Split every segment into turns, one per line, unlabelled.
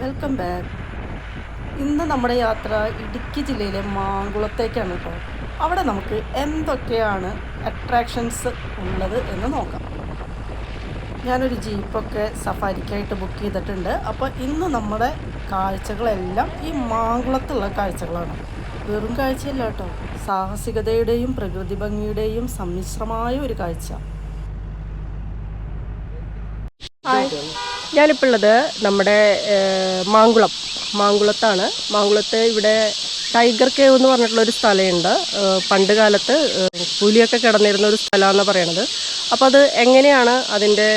Welcome back. ഇന്ന് നമ്മുടെ യാത്ര ഇടുക്കി ജില്ലയിലെ മാങ്കുളത്തേക്കാണ് കേട്ടോ. അവിടെ നമുക്ക് എന്തൊക്കെയാണ് അട്രാക്ഷൻസ് ഉള്ളത് എന്ന് നോക്കാം. ഞാനൊരു ജീപ്പൊക്കെ സഫാരിക്കായിട്ട് ബുക്ക് ചെയ്തിട്ടുണ്ട്. അപ്പോൾ ഇന്ന് നമ്മുടെ കാഴ്ചകളെല്ലാം ഈ മാങ്കുളത്തുള്ള കാഴ്ചകളാണ്. വെറും കാഴ്ചയല്ല കേട്ടോ, സാഹസികതയുടെയും പ്രകൃതി ഭംഗിയുടെയും സമ്മിശ്രമായ ഒരു കാഴ്ച. ഞാനിപ്പോൾ ഉള്ളത് നമ്മുടെ മാങ്കുളത്താണ്. മാങ്കുളത്ത് ഇവിടെ ടൈഗർ കേവ് എന്ന് പറഞ്ഞിട്ടുള്ളൊരു സ്ഥലമുണ്ട്. പണ്ട് കാലത്ത് പുലിയൊക്കെ കിടന്നിരുന്ന ഒരു സ്ഥലമാണെന്ന് പറയണത്. അപ്പോൾ അത് എങ്ങനെയാണ് അതിൻ്റെ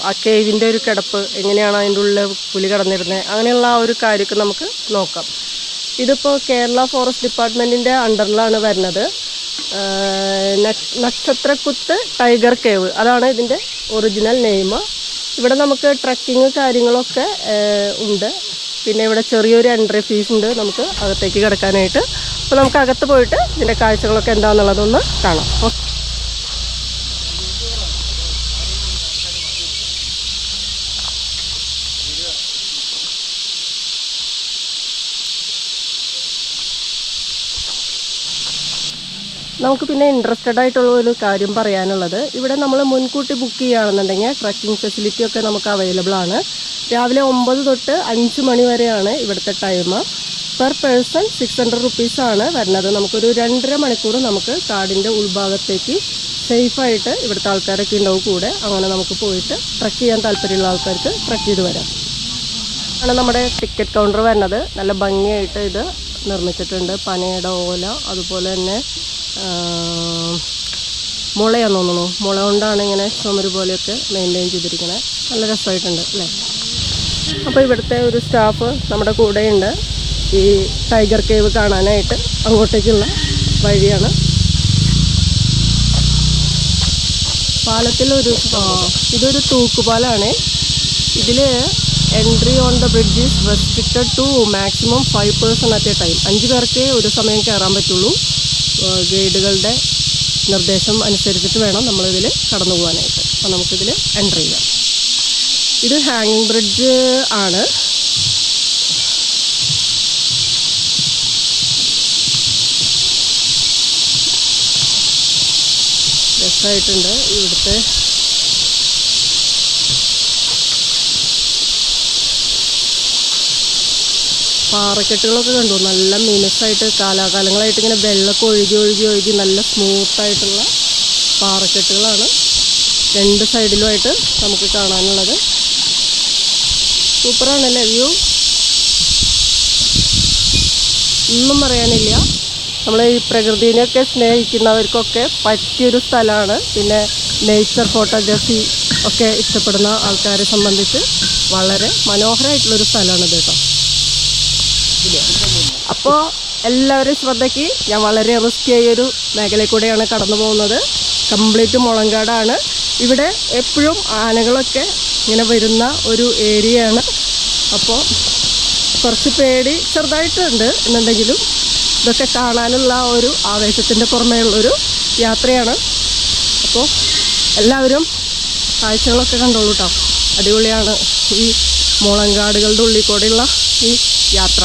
ആ കേവിൻ്റെ ഒരു കിടപ്പ്, എങ്ങനെയാണ് അതിൻ്റെ ഉള്ളിൽ പുലി കിടന്നിരുന്നത്, അങ്ങനെയുള്ള ആ ഒരു കാര്യമൊക്കെ നമുക്ക് നോക്കാം. ഇതിപ്പോൾ കേരള ഫോറസ്റ്റ് ഡിപ്പാർട്ട്മെൻറ്റിൻ്റെ അണ്ടറിലാണ് വരുന്നത്. നക്ഷത്രക്കുത്ത് ടൈഗർ കേവ്, അതാണ് ഇതിൻ്റെ ഒറിജിനൽ നെയിം. ഇവിടെ നമുക്ക് ട്രക്കിങ് കാര്യങ്ങളൊക്കെ ഉണ്ട്. പിന്നെ ഇവിടെ ചെറിയൊരു എൻട്രി ഫീസ് ഉണ്ട് നമുക്ക് അകത്തേക്ക് കിടക്കാനായിട്ട്. അപ്പോൾ നമുക്ക് അകത്ത് പോയിട്ട് ഇതിൻ്റെ കാഴ്ചകളൊക്കെ എന്താണെന്നുള്ളതൊന്ന് കാണാം. നമുക്ക് പിന്നെ ഇൻട്രസ്റ്റഡ് ആയിട്ടുള്ള ഒരു കാര്യം പറയാനുള്ളത്, ഇവിടെ നമ്മൾ മുൻകൂട്ടി ബുക്ക് ചെയ്യുകയാണെന്നുണ്ടെങ്കിൽ ട്രക്കിംഗ് ഫെസിലിറ്റിയൊക്കെ നമുക്ക് അവൈലബിൾ ആണ്. രാവിലെ 9 തൊട്ട് 5 മണി വരെയാണ് ഇവിടുത്തെ ടൈം. പെർ പേഴ്സൺ 600 റുപ്പീസാണ് വരുന്നത്. നമുക്കൊരു 2.5 മണിക്കൂർ നമുക്ക് കാടിൻ്റെ ഉൾഭാഗത്തേക്ക് സേഫായിട്ട് ഇവിടുത്തെ ആൾക്കാരൊക്കെ ഉണ്ടാവും കൂടെ. അങ്ങനെ നമുക്ക് പോയിട്ട് ട്രക്ക് ചെയ്യാൻ താല്പര്യമുള്ള ആൾക്കാർക്ക് ട്രക്ക് ചെയ്ത് വരാം. ആണ് നമ്മുടെ ടിക്കറ്റ് കൗണ്ടർ വരുന്നത്. നല്ല ഭംഗിയായിട്ട് ഇത് നിർമ്മിച്ചിട്ടുണ്ട്. പനയുടെ ഓല, അതുപോലെ തന്നെ മുളയാന്ന് തോന്നുന്നു, മുള കൊണ്ടാണ് ഇങ്ങനെ ചുമര് പോലെയൊക്കെ മെയിൻറ്റെയിൻ ചെയ്തിരിക്കുന്നത്. നല്ല രസമായിട്ടുണ്ട് അല്ലേ. അപ്പോൾ ഇവിടുത്തെ ഒരു സ്റ്റാഫ് നമ്മുടെ കൂടെയുണ്ട്. ഈ ടൈഗർ കേവ് കാണാനായിട്ട് അങ്ങോട്ടേക്കുള്ള വഴിയാണ്. പാലത്തിലൊരു ഇതൊരു തൂക്കുപാലാണ്. ഇതിൽ entry on the bridge is restricted to maximum 5 person at a time. 5 പേർക്ക് ഒരു സമയം കയറാൻ പറ്റുള്ളൂ. ഗൈഡുകളുടെ നിർദ്ദേശം അനുസരിച്ചിട്ട് വേണം നമ്മളിതിൽ കടന്നു പോകാനായിട്ട്. അപ്പോൾ നമുക്കിതിൽ എൻട്രി ചെയ്യാം. ഇത് ഹാങ്ങിങ് ബ്രിഡ്ജ് ആണ്. രസമായിട്ടുണ്ട് ഇവിടുത്തെ. പാറക്കെട്ടുകളൊക്കെ കണ്ടു, നല്ല മിനുസായിട്ട് കാലാകാലങ്ങളായിട്ട് ഇങ്ങനെ വെള്ളമൊക്കെ ഒഴുകി നല്ല സ്മൂത്തായിട്ടുള്ള പാറക്കെട്ടുകളാണ് 2 സൈഡിലുമായിട്ട് നമുക്ക് കാണാനുള്ളത്. സൂപ്പറാണല്ലേ വ്യൂ, ഒന്നും പറയാനില്ല. നമ്മൾ ഈ പ്രകൃതിനെയൊക്കെ സ്നേഹിക്കുന്നവർക്കൊക്കെ പറ്റിയൊരു സ്ഥലമാണ്. പിന്നെ നേച്ചർ ഫോട്ടോഗ്രാഫി ഒക്കെ ഇഷ്ടപ്പെടുന്ന ആൾക്കാരെ സംബന്ധിച്ച് വളരെ മനോഹരമായിട്ടുള്ളൊരു സ്ഥലമാണിത് കേട്ടോ. അപ്പോൾ എല്ലാവരും ശ്രദ്ധയ്ക്ക്, ഞാൻ വളരെ റിസ്കി ആയൊരു മേഖലയിൽ കൂടെയാണ് കടന്നു പോകുന്നത്. കംപ്ലീറ്റ് മുളങ്കാടാണ്. ഇവിടെ എപ്പോഴും ആനകളൊക്കെ ഇങ്ങനെ വരുന്ന ഒരു ഏരിയയാണ്. അപ്പോൾ കുറച്ച് പേടി ചെറുതായിട്ടുണ്ട് എന്നുണ്ടെങ്കിലും ഇതൊക്കെ കാണാനുള്ള ഒരു ആവേശത്തിൻ്റെ പുറമേ ഉള്ളൊരു യാത്രയാണ്. അപ്പോൾ എല്ലാവരും കാഴ്ചകളൊക്കെ കണ്ടോളൂ കേട്ടോ. അടിപൊളിയാണ് ഈ മുളങ്കാടുകളുടെ ഉള്ളിൽ കൂടെയുള്ള ഈ യാത്ര.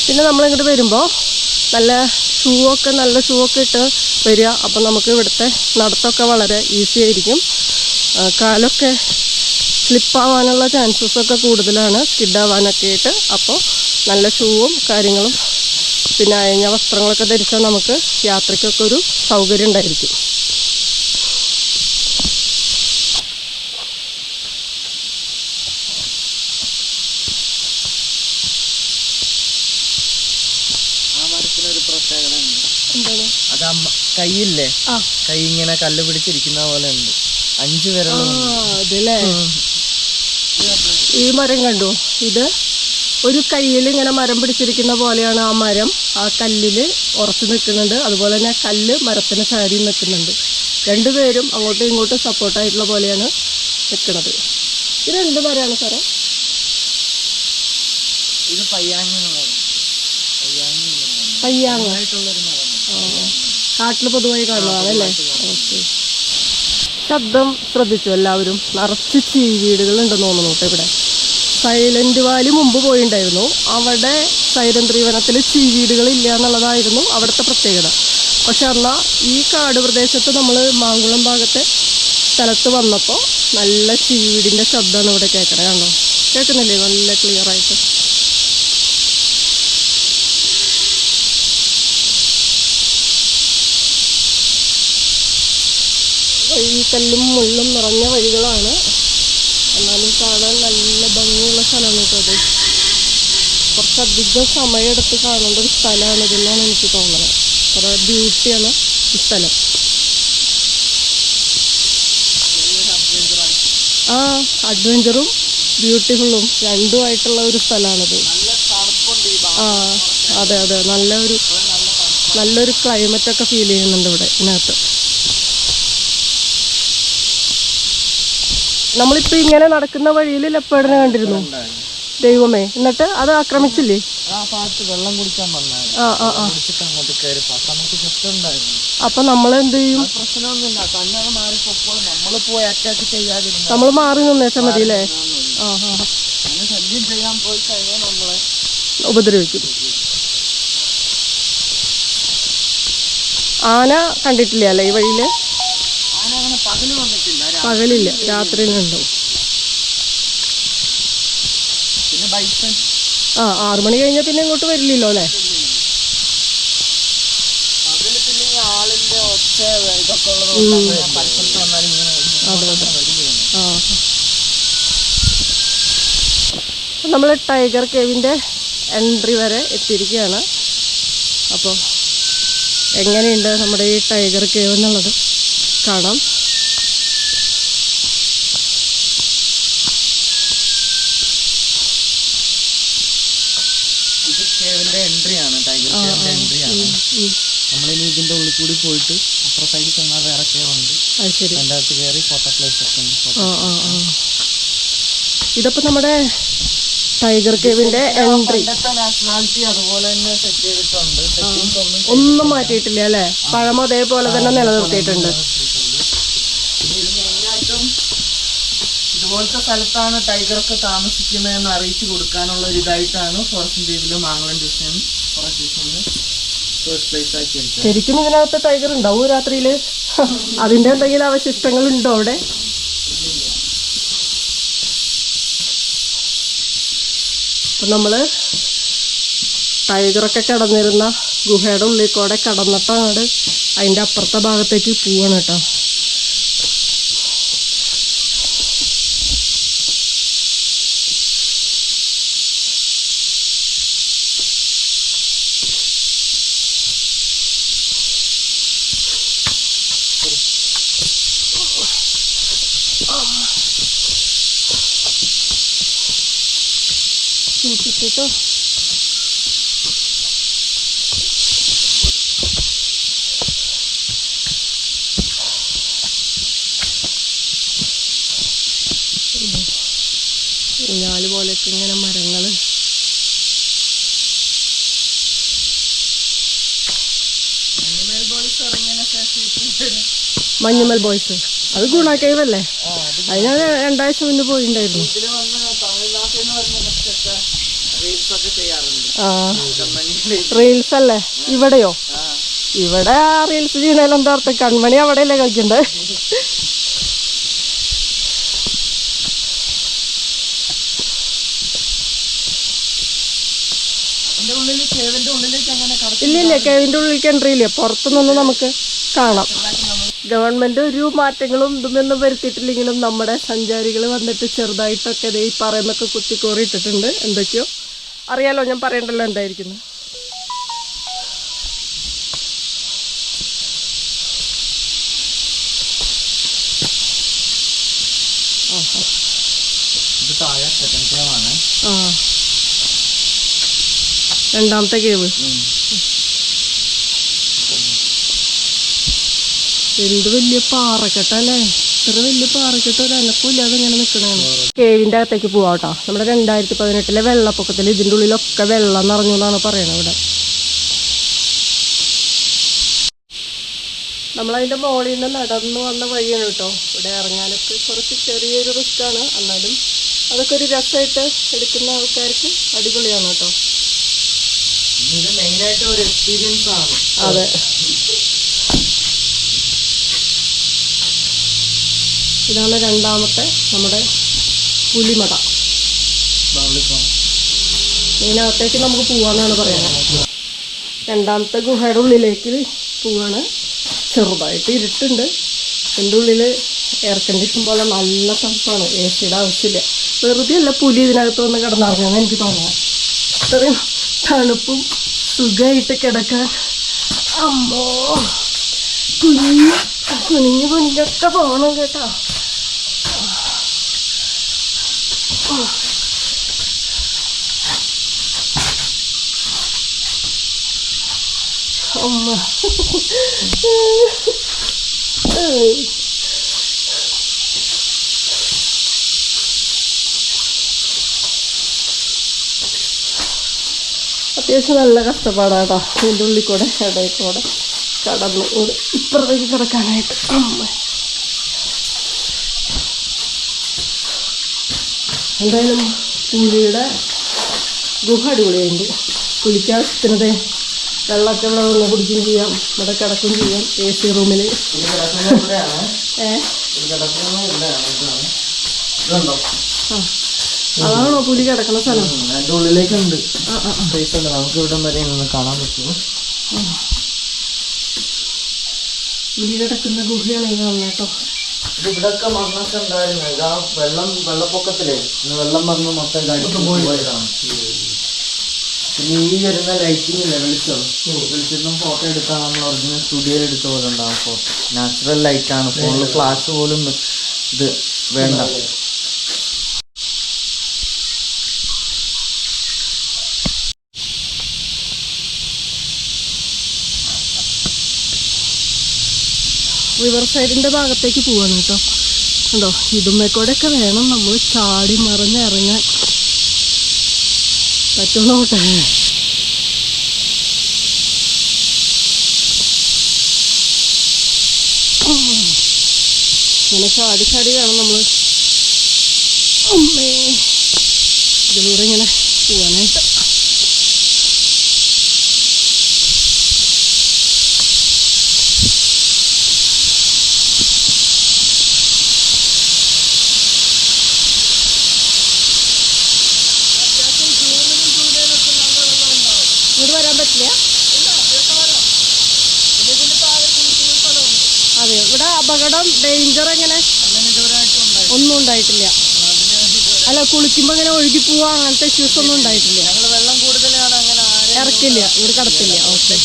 പിന്നെ നമ്മളിങ്ങോട്ട് വരുമ്പോൾ നല്ല ഷൂ ഒക്കെ ഇട്ട് വരിക. അപ്പം നമുക്ക് ഇവിടുത്തെ നടത്തമൊക്കെ വളരെ ഈസി ആയിരിക്കും. കാലൊക്കെ സ്ലിപ്പാവാനുള്ള ചാൻസസൊക്കെ കൂടുതലാണ്, സ്കിഡാവാനൊക്കെ ആയിട്ട്. അപ്പോൾ നല്ല ഷൂവും കാര്യങ്ങളും പിന്നെ അയഞ്ഞ വസ്ത്രങ്ങളൊക്കെ ധരിച്ചാൽ നമുക്ക് യാത്രയ്ക്കൊക്കെ ഒരു സൗകര്യം ഉണ്ടായിരിക്കും.
കൈയില്ലേ, കൈ ഇങ്ങനെ കല്ല് പിടിച്ചിരിക്കുന്ന പോലെ ഉണ്ട്. 5
അതല്ലേ. ഈ മരം കണ്ടു, ഇത് ഒരു കയ്യിൽ ഇങ്ങനെ മരം പിടിച്ചിരിക്കുന്ന പോലെയാണ് ആ മരം. ആ കല്ലിൽ ഉറച്ചു നിൽക്കുന്നുണ്ട്. അതുപോലെ തന്നെ കല്ല് മരത്തിന് ചാരി നിൽക്കുന്നുണ്ട്. 2 പേരും അങ്ങോട്ടും ഇങ്ങോട്ടും സപ്പോർട്ടായിട്ടുള്ള പോലെയാണ് നിൽക്കുന്നത്. ഇത് എന്ത് മരമാണ് സാറേ?
ഇത് പയ്യാങ്ങ.
പയ്യാങ്ങ. കാട്ടിൽ പൊതുവായി കാണുന്നതാണല്ലേ? ഓക്കെ. ശബ്ദം ശ്രദ്ധിച്ചു എല്ലാവരും? നിറച്ച് ചീവീടുകളുണ്ടെന്ന് തോന്നുന്നു കേട്ടോ ഇവിടെ. സൈലന്റ് വാലി മുമ്പ് പോയിണ്ടായിരുന്നു. അവിടെ സൈലന്റ് വനത്തിൽ ചീവീടുകളില്ല എന്നുള്ളതായിരുന്നു അവിടുത്തെ പ്രത്യേകത. പക്ഷെ എന്നാൽ ഈ കാട് പ്രദേശത്ത് നമ്മൾ മാങ്കുളം ഭാഗത്തെ സ്ഥലത്ത് വന്നപ്പോൾ നല്ല ചീവീടിൻ്റെ ശബ്ദമാണ് ഇവിടെ കേൾക്കണേ. കണ്ടോ? കേൾക്കുന്നില്ലേ? നല്ല ക്ലിയർ ആയിട്ട്. ഈ കല്ലും മുള്ളും നിറഞ്ഞ വഴികളാണ്, എന്നാലും കാണാൻ നല്ല ഭംഗിയുള്ള സ്ഥലമാണ് കേട്ടോ അത്. കുറച്ചധികം സമയമെടുത്ത് കാണേണ്ട ഒരു സ്ഥലമാണ് ഇതെന്നാണ് എനിക്ക് തോന്നുന്നത്. കുറേ ബ്യൂട്ടിയാണ് ഈ സ്ഥലം. ആ, അഡ്വഞ്ചറും ബ്യൂട്ടിഫുള്ളും രണ്ടുമായിട്ടുള്ള ഒരു സ്ഥലമാണിത്. ആ അതെ അതെ, നല്ലൊരു ക്ലൈമറ്റൊക്കെ ഫീൽ ചെയ്യുന്നുണ്ട് ഇവിടെ ഇതിനകത്ത്. നമ്മളിപ്പോൾ ഇങ്ങനെ നടക്കുന്ന വഴിയിൽ ലെപ്പേർഡിനെ കണ്ടിരുന്നു. ദൈവമേ, എന്നിട്ട് അത് ആക്രമിച്ചില്ലേ?
വെള്ളം കുടിക്കാൻ
അപ്പൊ നമ്മൾ എന്ത് ചെയ്യും?
പ്രശ്നമൊന്നുമില്ല, തന്നെ മാറിപ്പോക്കോളും. നമ്മൾ പോയി അറ്റാക്ക് ചെയ്യാതിരുന്നു,
നമ്മൾ മാറി നിന്നേച്ചാൽ മതി അല്ലേ?
ശല്യം ചെയ്യാൻ പോയി കഴിഞ്ഞാൽ നമ്മളെ
ഉപദ്രവിക്കും. ആന കണ്ടിട്ടില്ല അല്ലേ ഈ വഴിയില്?
ആന അങ്ങനെ പകല് വന്നിട്ടില്ല.
പകലില്ല, രാത്രിയിലുണ്ടോ?
പിന്നെ ബൈസൺ
6 മണി കഴിഞ്ഞാൽ പിന്നെ ഇങ്ങോട്ട് വരില്ലല്ലോ അല്ലേ?
പകല് പിന്നെ ആളിന്റെ ഒച്ച ഇതൊക്കെ ഉള്ളത് പരിസരത്ത് വന്നാലും ഇങ്ങനെ
നമ്മൾ ടൈഗർ കേവിൻ്റെ എൻട്രി വരെ എത്തിയിരിക്കുകയാണ്. അപ്പോൾ എങ്ങനെയുണ്ട് നമ്മുടെ ഈ ടൈഗർ കേവ് എന്നുള്ളത് കാണാം.
ഇത് കേവിന്റെ എൻട്രിയാണ്, ടൈഗർ കേവിന്റെ എൻട്രിയാണ്. നമ്മളിനി ഇതിന്റെ ഉള്ളിൽ കൂടി പോയിട്ട് അപ്പുറ സൈഡിൽ ചെന്നാൽ വേറെ കേവുണ്ട്.
അത് ശരി.
അതിൻ്റെ അകത്ത് കയറി ഫോട്ടോ പ്ലേസ് ഒക്കെ ഉണ്ട്.
ഇതിപ്പോൾ നമ്മുടെ ടൈഗർ കേവിന്റെ എൻട്രി.
നാഷണാലിറ്റി അതുപോലെ തന്നെ സെറ്റ് ചെയ്തിട്ടുണ്ട്.
ഒന്നും മാറ്റിയിട്ടില്ല അല്ലേ? പഴമ അതേപോലെ തന്നെ നിലനിർത്തിയിട്ടുണ്ട്.
ഇതുപോലത്തെ സ്ഥലത്താണ് ടൈഗറൊക്കെ താമസിക്കുന്നതെന്ന് അറിയിച്ചു കൊടുക്കാനുള്ള ഒരു ഇതായിട്ടാണ് ഫോറസ്റ്റ് ദ്വീപിലും മാങ്കുളം ഡിവിഷൻ ഫോറസ്റ്റ് ഡിവിഷനിൽ ഫസ്റ്റ് പ്ലേസ് ആക്കി എടുത്തത്.
ശരിക്കും ഇതിനകത്ത് ടൈഗർ ഉണ്ടാവും രാത്രിയിൽ? അതിന്റെ എന്തെങ്കിലും അവശിഷ്ടങ്ങൾ ഉണ്ടോ അവിടെ? അപ്പം നമ്മൾ ടൈഗറൊക്കെ കിടന്നിരുന്ന ഗുഹയുടെ ഉള്ളിൽ കൂടെ കടന്നിട്ടാണ് അതിൻ്റെ അപ്പുറത്തെ ഭാഗത്തേക്ക് പോവാണ് കേട്ടോ. സൂക്ഷിച്ചിട്ടോ. ഊഞ്ഞാല് പോലെയൊക്കെ ഇങ്ങനെ മരങ്ങൾ. മഞ്ഞുമൽ ബോയ്സ് അത് ഗുണ കേവ് അല്ലേ? അതിന് 2 ആഴ്ച മുന്നേ പോയിട്ടുണ്ടായിരുന്നു. റീൽസ് അല്ലേ ഇവിടെയോ? ഇവിടെ റീൽസ് ചെയ്യുന്നതിൽ എന്താ അർത്ഥം? കൺമണി അവിടെയല്ലേ കളിക്കണ്ടേ? ഇല്ലില്ല, കേവിന്റെ ഉള്ളിലേക്ക് എൻട്രി ഇല്ല. പുറത്തുനിന്ന് നമുക്ക് കാണാം. ഗവൺമെന്റ് ഒരു മാറ്റങ്ങളും ഇതൊന്നും വരുത്തിയിട്ടില്ലെങ്കിലും നമ്മുടെ സഞ്ചാരികൾ വന്നിട്ട് ചെറുതായിട്ടൊക്കെ ഈ പറയുന്നൊക്കെ കുത്തിക്കോറി ഇട്ടിട്ടുണ്ട്. എന്തൊക്കെയോ അറിയാലോ, ഞാൻ പറയണ്ടല്ലോ എന്തായിരിക്കുന്നു. രണ്ടാമത്തെ കേവ്. എന്ത് വലിയ പാറക്കെട്ടല്ലേ? ഇത്ര വലിയ പാറക്കെട്ട് ഒരു അനക്കൂല്ലാതെ ഇങ്ങനെ നിൽക്കണതാണ്. കേവിൻ്റെ അകത്തേക്ക് പോവാട്ടോ. നമ്മുടെ 2018 വെള്ളപ്പൊക്കത്തിൽ ഇതിൻ്റെ ഉള്ളിലൊക്കെ വെള്ളം നിറഞ്ഞു എന്നാണ് പറയണത് ഇവിടെ. നമ്മളതിൻ്റെ മുകളിൽ നിന്ന് നടന്നു വന്ന വഴിയാണ് കേട്ടോ. ഇവിടെ ഇറങ്ങാനൊക്കെ കുറച്ച് ചെറിയൊരു റിസ്ക്കാണ്, എന്നാലും അതൊക്കെ ഒരു രസമായിട്ട് എടുക്കുന്ന ആൾക്കാർക്ക് അടിപൊളിയാണ് കേട്ടോ.
ഇത് മെയിനായിട്ട് ഒരു എക്സ്പീരിയൻസ് ആണ്.
അതെ, ഇതാണ് രണ്ടാമത്തെ നമ്മുടെ പുലിമട. ഇതിനകത്തേക്ക് നമുക്ക് പോവാന്നാണ് പറയുന്നത്. രണ്ടാമത്തെ ഗുഹയുടെ ഉള്ളിലേക്ക് പോവാണ്. ചെറുതായിട്ട് ഇരുട്ടുണ്ട്. എൻ്റെ ഉള്ളിൽ എയർ കണ്ടീഷൻ പോലെ നല്ല തണുപ്പാണ്, എ സിയുടെ ആവശ്യമില്ല. വെറുതെ അല്ല പുലി ഇതിനകത്ത് വന്ന് കിടന്നിറങ്ങുമെന്ന് എനിക്ക് തോന്നുന്നത്. ഇത്രയും തണുപ്പും സുഖമായിട്ട് കിടക്കാൻ. അമ്മോ, കുനിഞ്ഞൊക്കെ പോകണം കേട്ടോ. അമ്മ അത്യാവശ്യം നല്ല കഷ്ടപ്പാടാട്ടോ ഇതിൻ്റെ ഉള്ളിൽ കൂടെ ഇടയിൽ കൂടെ കടന്ന് ഇപ്പുറത്തേക്ക് കിടക്കാനായിട്ട്. അമ്മ എന്തായാലും പുലിയുടെ ഗുഹ അടിപൊളിയുണ്ട്. കുളിക്കാവശ്യത്തിനത് വെള്ളമൊക്കെ ഇവിടെ വന്ന് കുടിക്കുകയും ചെയ്യാം, ഇവിടെ കിടക്കുകയും ചെയ്യാം എ സി റൂമിൽ. അതാണോ പുലി കിടക്കുന്ന സ്ഥലം?
അതിൻ്റെ ഉള്ളിലേക്കുണ്ട് സ്പേസ് ഉണ്ട്, നമുക്ക് ഇവിടെ വരെ നിന്ന് കാണാൻ പറ്റുമോ?
പുലി കിടക്കുന്ന ഗുഹയാണ് ഇത് കേട്ടോ.
ഇവിടൊക്കെ മണ്ണൊക്കെ ഉണ്ടായിരുന്നു. ഇതാ വെള്ളപ്പൊക്കത്തിലേ വെള്ളം വന്ന് മൊത്തം ഇതായിട്ട് പോയതാണ്. പിന്നെ ഈ വരുന്ന ലൈറ്റിംഗ് ഇല്ലേ, വെളിച്ചം ഫോട്ടോ എടുക്കാൻ നമ്മൾ ഒറിജിനൽ സ്റ്റുഡിയോയിൽ എടുത്ത പോലെ ഉണ്ടാവും ഫോട്ടോ. നാച്ചുറൽ ലൈറ്റാണ്, ഫോണിൽ ഫ്ലാഷ് പോലും ഇത് വേണ്ട.
റിവർ സൈഡിൻ്റെ ഭാഗത്തേക്ക് പോവാണ് കേട്ടോ. കണ്ടോ, ഇതുമ്മേക്കൂടെയൊക്കെ വേണം നമ്മൾ ചാടി മറിഞ്ഞിറങ്ങാൻ. പറ്റുന്നോട്ടെ. ഇങ്ങനെ ചാടി ചാടി വേണം നമ്മൾ അമ്മേ ഇതിലൂടെ ഇങ്ങനെ പോവാനായിട്ട്. ഇങ്ങോട്ട് വരാൻ പറ്റില്ല. അതെ, ഇവിടെ അപകടം ഡേഞ്ചർ എങ്ങനെ ഒന്നും ഉണ്ടായിട്ടില്ല. അല്ല, കുളിക്കുമ്പോൾ ഇങ്ങനെ ഒഴുകി പോവാ അങ്ങനത്തെ ഇഷ്യൂസ് ഒന്നും ഉണ്ടായിട്ടില്ല.
വെള്ളം കൂടുതലാണ്, അങ്ങനെ
ഇറക്കില്ല, ഇവിടെ കടത്തില്ല. ഓക്കെ.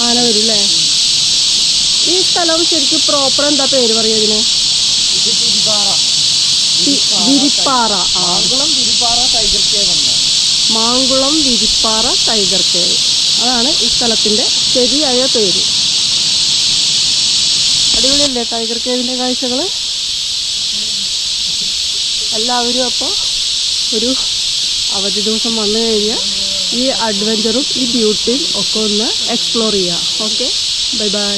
ആന വരും അല്ലേ? ഈ സ്ഥലം ശരിക്കും പ്രോപ്പർ എന്താ പേര് പറയുക ഇതിന്? Viripara.
Mankulam Viripara tiger cave.
Mankulam Viripara tiger cave, അതാണ് ഈ സ്ഥലത്തിൻ്റെ ശരിയായ പേര്. അടിപൊളിയല്ലേ ടൈഗർ കേവിൻ്റെ കാഴ്ചകൾ? എല്ലാവരും അപ്പോൾ ഒരു അവധി ദിവസം വന്നു കഴിഞ്ഞാൽ ഈ അഡ്വഞ്ചറും ഈ ബ്യൂട്ടിയും ഒക്കെ ഒന്ന് എക്സ്പ്ലോർ ചെയ്യുക. Okay, bye bye.